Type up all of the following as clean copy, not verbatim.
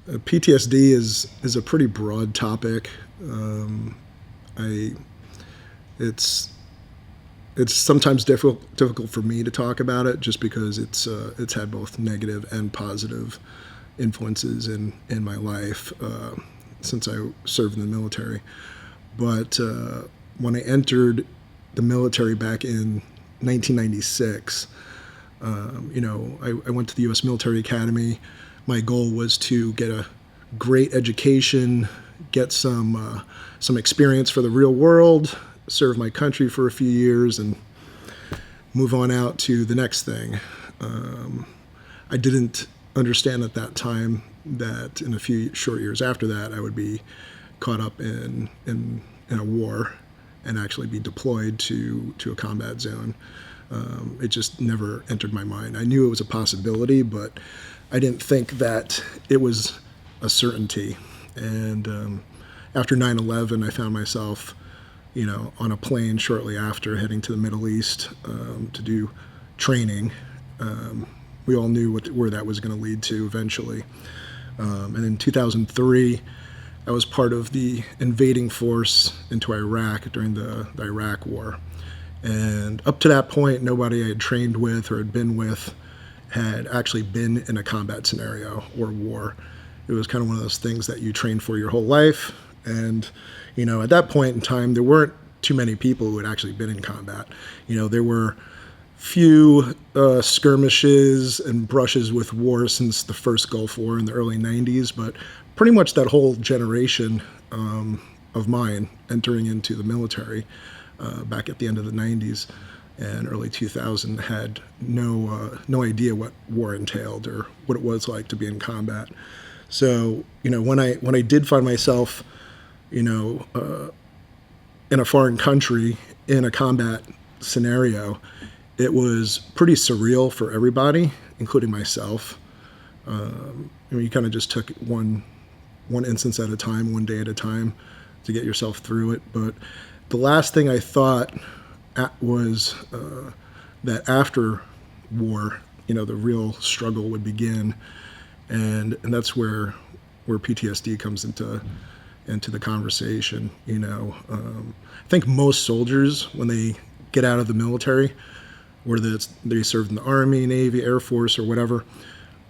PTSD is a pretty broad topic. I it's it's sometimes difficult for me to talk about it just because it's had both negative and positive influences in my life since I served in the military. But when I entered the military back in 1996, I went to the U.S. Military Academy. My goal was to get a great education, get some experience for the real world, serve my country for a few years, and move on out to the next thing. I didn't understand at that time that in a few short years after that, I would be caught up in a war and actually be deployed to a combat zone. It just never entered my mind. I knew it was a possibility, but I didn't think that it was a certainty. And after 9/11, I found myself, on a plane shortly after heading to the Middle East to do training. We all knew where that was going to lead to eventually. And in 2003, I was part of the invading force into Iraq during the Iraq War. And up to that point, nobody I had trained with or had been with had actually been in a combat scenario or war. It was kind of one of those things that you train for your whole life. And, at that point in time, there weren't too many people who had actually been in combat. There were few skirmishes and brushes with war since the first Gulf War in the early 90s, but pretty much that whole generation of mine entering into the military back at the end of the 90s and early 2000 had no idea what war entailed or what it was like to be in combat. So when I did find myself in a foreign country in a combat scenario, it was pretty surreal for everybody, including myself. You kind of just took one instance at a time, one day at a time, to get yourself through it. But the last thing I thought was that after war, the real struggle would begin, and that's where PTSD comes into the conversation. I think most soldiers, when they get out of the military, whether they served in the Army, Navy, Air Force, or whatever,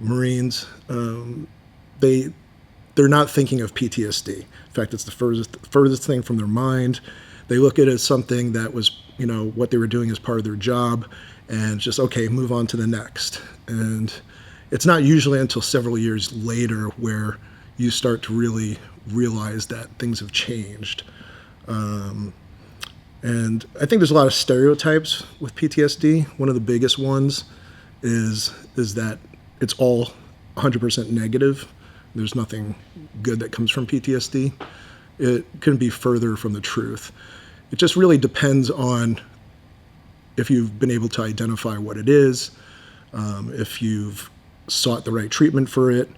Marines, they're not thinking of PTSD. In fact, it's the furthest thing from their mind. They look at it as something that was, what they were doing as part of their job, and just, okay, move on to the next. And it's not usually until several years later where you start to really realize that things have changed. And I think there's a lot of stereotypes with PTSD. One of the biggest ones is that it's all 100% negative. There's nothing good that comes from PTSD. It couldn't be further from the truth. It just really depends on if you've been able to identify what it is, if you've sought the right treatment for it,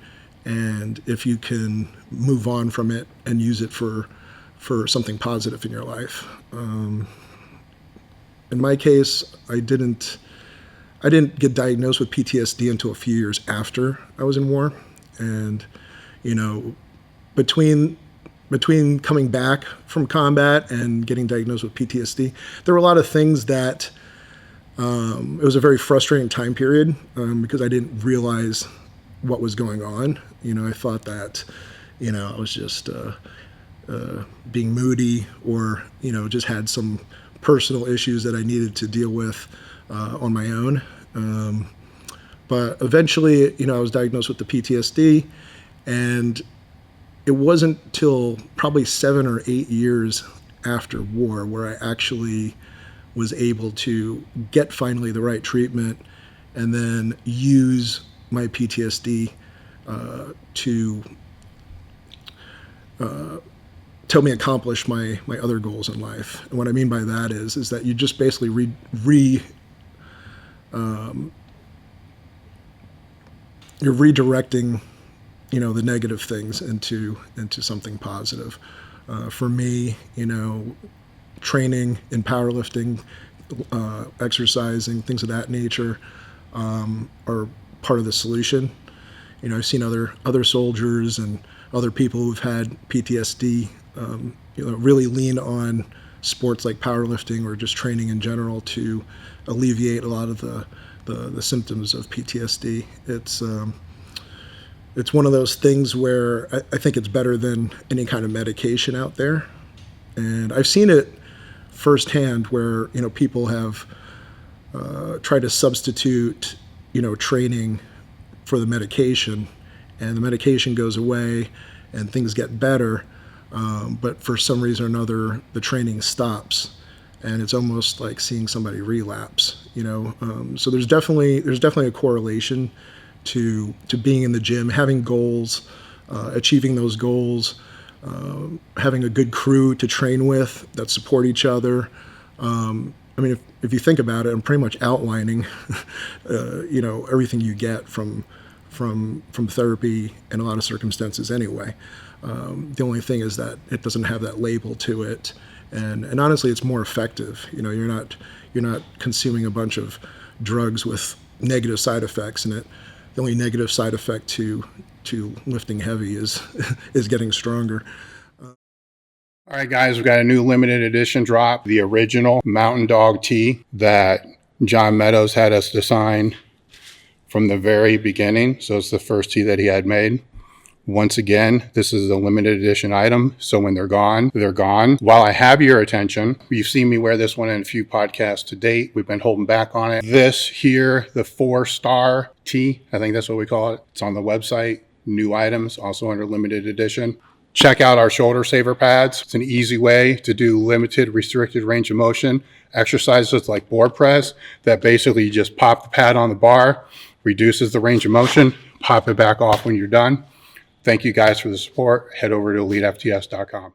and if you can move on from it and use it for something positive in your life. In my case, I didn't get diagnosed with PTSD until a few years after I was in war. And, between coming back from combat and getting diagnosed with PTSD, there were a lot of things that it was a very frustrating time period because I didn't realize what was going on. I thought that, I was just being moody or, just had some personal issues that I needed to deal with on my own. But eventually, I was diagnosed with the PTSD, and it wasn't till probably 7 or 8 years after war where I actually was able to get finally the right treatment and then use my PTSD to help me accomplish my other goals in life. And what I mean by that is that you just basically you're redirecting, the negative things into something positive. For me, training in powerlifting, exercising, things of that nature are part of the solution. I've seen other soldiers and other people who've had PTSD, really lean on sports like powerlifting or just training in general to alleviate a lot of the symptoms of PTSD. It's one of those things where I think it's better than any kind of medication out there. And I've seen it firsthand where, people have tried to substitute, training for the medication, and the medication goes away and things get better. But for some reason or another, the training stops, and it's almost like seeing somebody relapse. So there's definitely a correlation to being in the gym, having goals, achieving those goals, having a good crew to train with that support each other. If you think about it, I'm pretty much outlining, everything you get from therapy in a lot of circumstances anyway. The only thing is that it doesn't have that label to it, and honestly, it's more effective. You're not consuming a bunch of drugs with negative side effects in it. The only negative side effect to lifting heavy is getting stronger. All right, guys, we've got a new limited edition drop, the original Mountain Dog tee that John Meadows had us design from the very beginning. So it's the first tee that he had made. Once again, this is a limited edition item, so when they're gone, they're gone. While I have your attention, you've seen me wear this one in a few podcasts to date. We've been holding back on it. This here, the 4-star tee, I think that's what we call it. It's on the website. New items, also under limited edition. Check out our shoulder saver pads. It's an easy way to do limited restricted range of motion exercises like board press that basically you just pop the pad on the bar, reduces the range of motion, pop it back off when you're done. Thank you guys for the support. Head over to elitefts.com.